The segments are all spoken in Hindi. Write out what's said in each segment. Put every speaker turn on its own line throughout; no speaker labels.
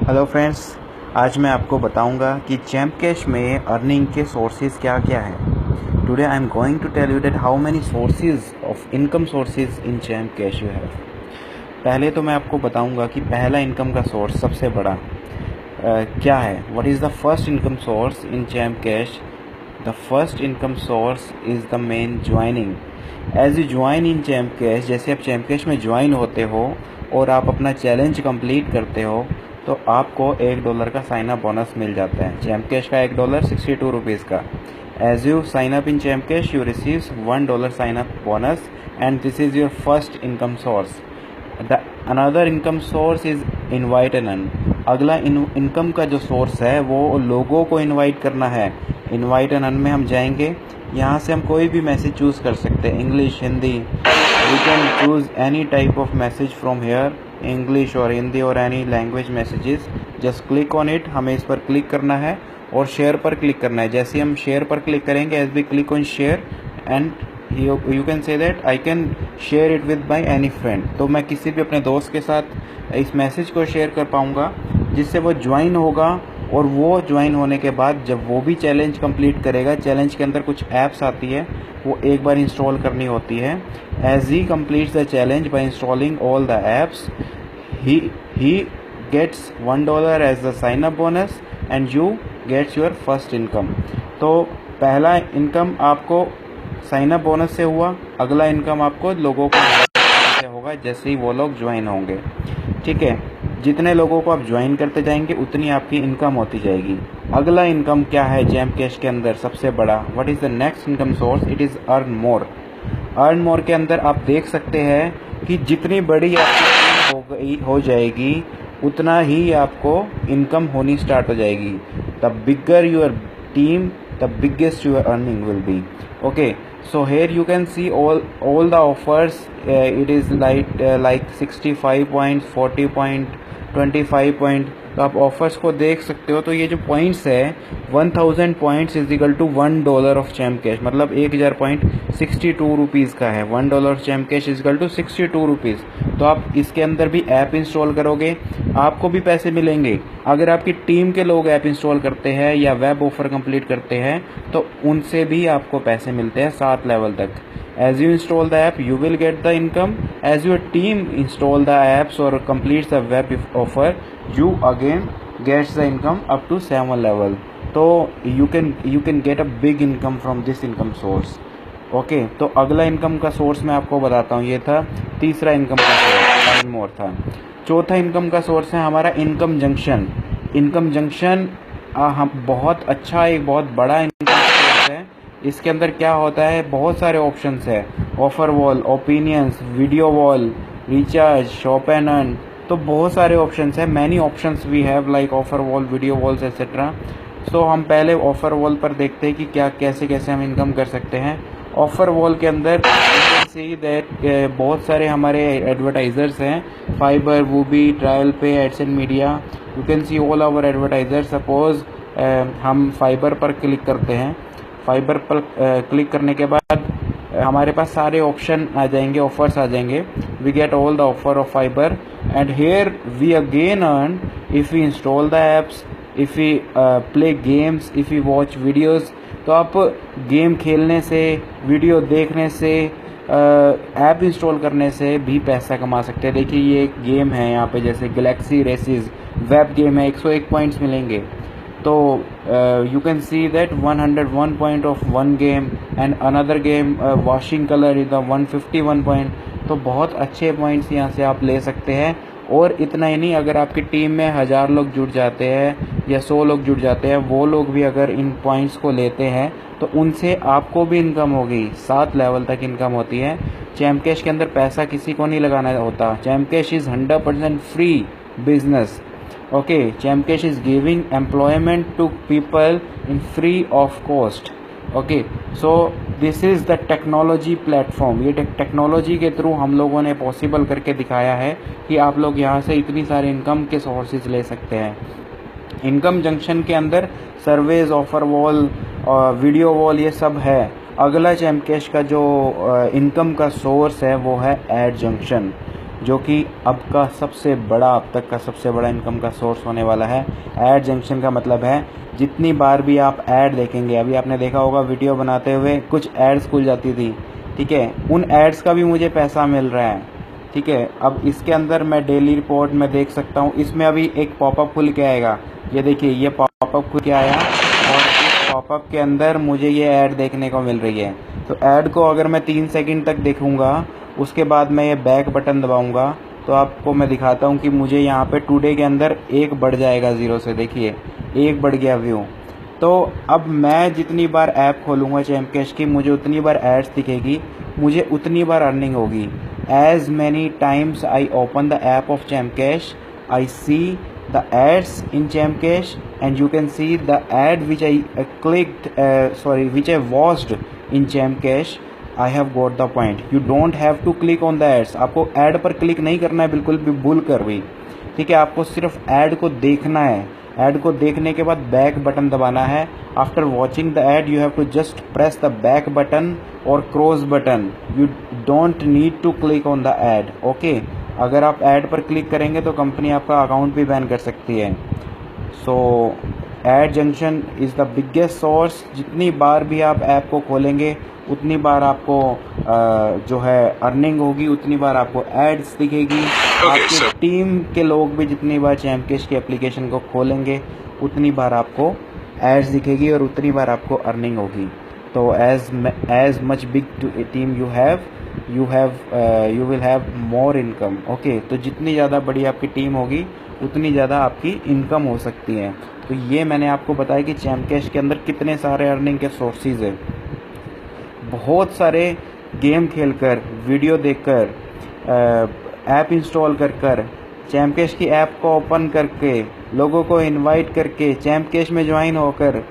हेलो फ्रेंड्स, आज मैं आपको बताऊंगा कि चैम्प कैश में अर्निंग के सोर्सेज क्या क्या है। Today I am going to tell you that how many sources of income sources in Champ Cash you have. पहले तो मैं आपको बताऊंगा कि पहला इनकम का सोर्स सबसे बड़ा क्या है। What is the first income source in Champ Cash? The first income source is the main joining. As you join in Champ Cash, जैसे आप चैम्प कैश में ज्वाइन होते हो और आप अपना चैलेंज कंप्लीट करते हो तो आपको $1 का साइन अप बोनस मिल जाता है। चैम्प कैश का $1 ₹62 का। As you sign up in Champ Cash you receive $1 sign up bonus and this is your first income source. The another income source is invite and earn. अगला इनकम का जो सोर्स है वो लोगों को इनवाइट करना है। इनवाइट एंड अर्न में हम जाएंगे, यहाँ से हम कोई भी मैसेज चूज़ कर सकते हैं, English, Hindi. We can choose any type of message from here, English और हिंदी और any language messages. Just click on it, हमें इस पर क्लिक करना है और शेयर पर क्लिक करना है। जैसे हम शेयर पर क्लिक करेंगे, as we click on share and you can say that I can share it with my any friend. तो मैं किसी भी अपने दोस्त के साथ इस मैसेज को शेयर कर पाऊँगा, जिससे वो ज्वाइन होगा। और वो ज्वाइन होने के बाद जब वो भी चैलेंज कंप्लीट करेगा, चैलेंज के अंदर कुछ ऐप्स आती है, वो एक बार इंस्टॉल करनी होती है। As he completes the challenge by installing all the apps, he gets $1 as the sign up bonus and you gets your first income। तो पहला इनकम आपको साइन अप बोनस से हुआ, अगला इनकम आपको लोगों को से होगा जैसे ही वो लोग ज्वाइन होंगे। ठीक है, जितने लोगों को आप ज्वाइन करते जाएंगे उतनी आपकी इनकम होती जाएगी। अगला इनकम क्या है चैम्प कैश के अंदर सबसे बड़ा? What is the next income source? It is earn more. Earn more के अंदर आप देख सकते हैं कि जितनी बड़ी आपकी हो जाएगी उतना ही आपको इनकम होनी स्टार्ट हो जाएगी। The bigger your team, the biggest your earning will be. Okay, so here you can see all the offers। It is like 65 points, 40 point, 25 point। तो आप ऑफर्स को देख सकते हो। तो ये जो पॉइंट्स है 1000 points is equal to $1 of champ Cash, मतलब 1000 पॉइंट ₹62 का है। $1 of champ Cash is equal to ₹62। तो आप इसके अंदर भी ऐप इंस्टॉल करोगे, आपको भी पैसे मिलेंगे। अगर आपकी टीम के लोग ऐप इंस्टॉल करते हैं या वेब ऑफर कंप्लीट करते हैं तो उनसे भी आपको पैसे मिलते हैं 7 लेवल तक। As you install the app, you will get the income. As your team install the apps or completes the web offer, you again gets the income up to 7 level. तो you can get a big income from this income source. Okay, तो अगला इनकम का सोर्स मैं आपको बताता हूँ। ये था तीसरा इनकम का सोर्स, अर्न मोर था। चौथा इनकम का सोर्स है हमारा इनकम जंक्शन। इनकम जंक्शन हम बहुत अच्छा, एक बहुत बड़ा इनकम सोर्स है। इसके अंदर क्या होता है, बहुत सारे ऑप्शंस है। Offer wall, opinions, video wall, recharge, shop and earn. तो बहुत सारे ऑप्शंस है। Many options we have like offer wall, video walls etcetera. So हम पहले ऑफर वॉल पर देखते हैं कि क्या कैसे कैसे हम इनकम कर सकते हैं। ऑफर वॉल के अंदर सी दैट बहुत सारे हमारे एडवर्टाइजर्स हैं, Fyber, Woobi, TrialPay, ads and media. You can see all our advertiser. Suppose हम फाइबर पर क्लिक करते हैं। फाइबर पर क्लिक करने के बाद हमारे पास सारे ऑप्शन आ जाएंगे, ऑफर्स आ जाएंगे। We get all the offer of Fyber and here we again earn if we install the apps, if we play games, if we watch videos. तो आप गेम खेलने से, वीडियो देखने से, ऐप इंस्टॉल करने से भी पैसा कमा सकते हैं। देखिए ये एक गेम है यहाँ पे, जैसे गैलेक्सी रेसेस वेब गेम है, 101 पॉइंट्स मिलेंगे। तो you can see that 101 point of one game and another game washing colour is the 151 point. तो बहुत अच्छे पॉइंट्स यहाँ से आप ले सकते हैं। और इतना ही नहीं, अगर आपकी टीम में 1000 लोग जुड़ जाते हैं या 100 लोग जुड़ जाते हैं, वो लोग भी अगर इन पॉइंट्स को लेते हैं तो उनसे आपको भी इनकम होगी। 7 लेवल तक इनकम होती है। चैम्प कैश के अंदर पैसा किसी को नहीं लगाना होता। Champ cash is 100% free business. Okay, champ cash is giving employment to people in free of cost. Okay, so this is the technology platform. ये टेक्नोलॉजी के थ्रू हम लोगों ने पॉसिबल करके दिखाया है कि आप लोग यहाँ से इतनी सारे इनकम के सोर्सेज ले सकते हैं। इनकम जंक्शन के अंदर surveys, offer wall, video wall, ये सब है। अगला चैम्प कैश का जो इनकम का सोर्स है वो है एड जंक्शन। जो कि अब तक का सबसे बड़ा इनकम का सोर्स होने वाला है। ऐड जंक्शन का मतलब है जितनी बार भी आप ऐड देखेंगे, अभी आपने देखा होगा वीडियो बनाते हुए कुछ एड्स खुल जाती थी, ठीक है, उन एड्स का भी मुझे पैसा मिल रहा है, ठीक है। अब इसके अंदर मैं डेली रिपोर्ट में देख सकता हूँ, इसमें अभी एक पॉपअप खुल के आएगा, ये देखिए ये पॉपअप खुल के आया और इस पॉपअप के अंदर मुझे ये ऐड देखने को मिल रही है। तो ऐड को अगर मैं 3 सेकंड तक देखूंगा, उसके बाद मैं ये बैक बटन दबाऊंगा, तो आपको मैं दिखाता हूँ कि मुझे यहाँ पे टुडे के अंदर 1 बढ़ जाएगा 0 से, देखिए 1 बढ़ गया व्यू। तो अब मैं जितनी बार ऐप खोलूँगा चैम्प कैश की, मुझे उतनी बार एड्स दिखेगी, मुझे उतनी बार अर्निंग होगी। As many times I open the app of champ cash, I see the ads in Chamcash, and you can see the ad which I which I watched in Chamcash. I have got the point. You don't have to click on the ads. आपको ad पर क्लिक नहीं करना है, बिल्कुल भी भूल कर भी, ठीक है। आपको सिर्फ ad को देखना है। ad को देखने के बाद बैक बटन दबाना है। After watching the ad you have to just press the back button और cross button. You don't need to click on the ad. Okay? अगर आप ऐड पर क्लिक करेंगे तो कंपनी आपका अकाउंट भी बैन कर सकती है। सो add junction is the biggest source. जितनी बार भी आप ऐप को खोलेंगे उतनी बार आपको जो है अर्निंग होगी, उतनी बार आपको एड्स दिखेगी। आपकी टीम के लोग भी जितनी बार चैम्प कैश की एप्लीकेशन को खोलेंगे उतनी बार आपको एड्स दिखेगी और उतनी बार आपको अर्निंग होगी। तो as much big team you will have more income. Okay, तो जितनी ज़्यादा बड़ी आपकी टीम होगी उतनी ज़्यादा आपकी इनकम हो सकती है। तो ये मैंने आपको बताया कि चैम्प कैश के अंदर कितने सारे अर्निंग के सोर्सेज है। बहुत सारे गेम खेलकर, वीडियो देखकर, ऐप इंस्टॉल कर चैम्प कैश की ऐप को ओपन करके, लोगों को इनवाइट करके, चैम्प कैश में ज्वाइन होकर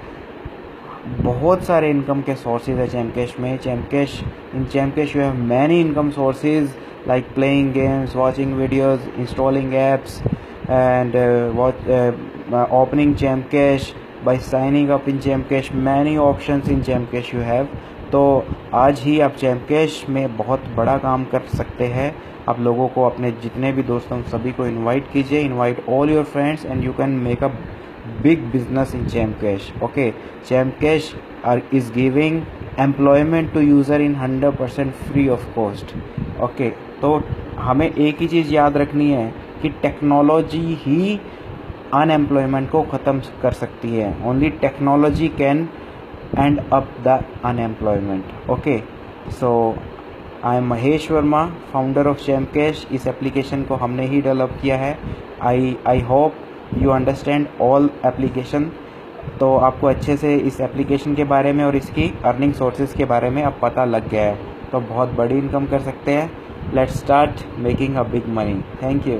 बहुत सारे इनकम के सोर्सेज है चैम्प कैश में। In Champ Cash you have many income sources like playing games, watching videos, installing apps and opening Champ Cash, by signing up in Champ Cash. Many options in Champ Cash you have. तो आज ही आप चैम्प कैश में बहुत बड़ा काम कर सकते हैं। आप लोगों को, अपने जितने भी दोस्तों सभी को इनवाइट कीजिए, invite all your friends and you can make a big business in Chamcash. Okay, Chamcash is giving employment to user in 100% free of cost. Okay, तो हमें एक ही चीज़ याद रखनी है कि टेक्नोलॉजी ही अनएम्प्लॉयमेंट को ख़त्म कर सकती है। Only technology can and up the unemployment. Okay, so I am Mahesh Verma, founder of Chamcash। इस एप्लीकेशन को हमने ही डेवलप किया है। I hope you understand all application. तो आपको अच्छे से इस एप्लीकेशन के बारे में और इसकी अर्निंग सोर्सेज के बारे में अब पता लग गया है, तो बहुत बड़ी इनकम कर सकते हैं। Let's start making a big money. Thank you.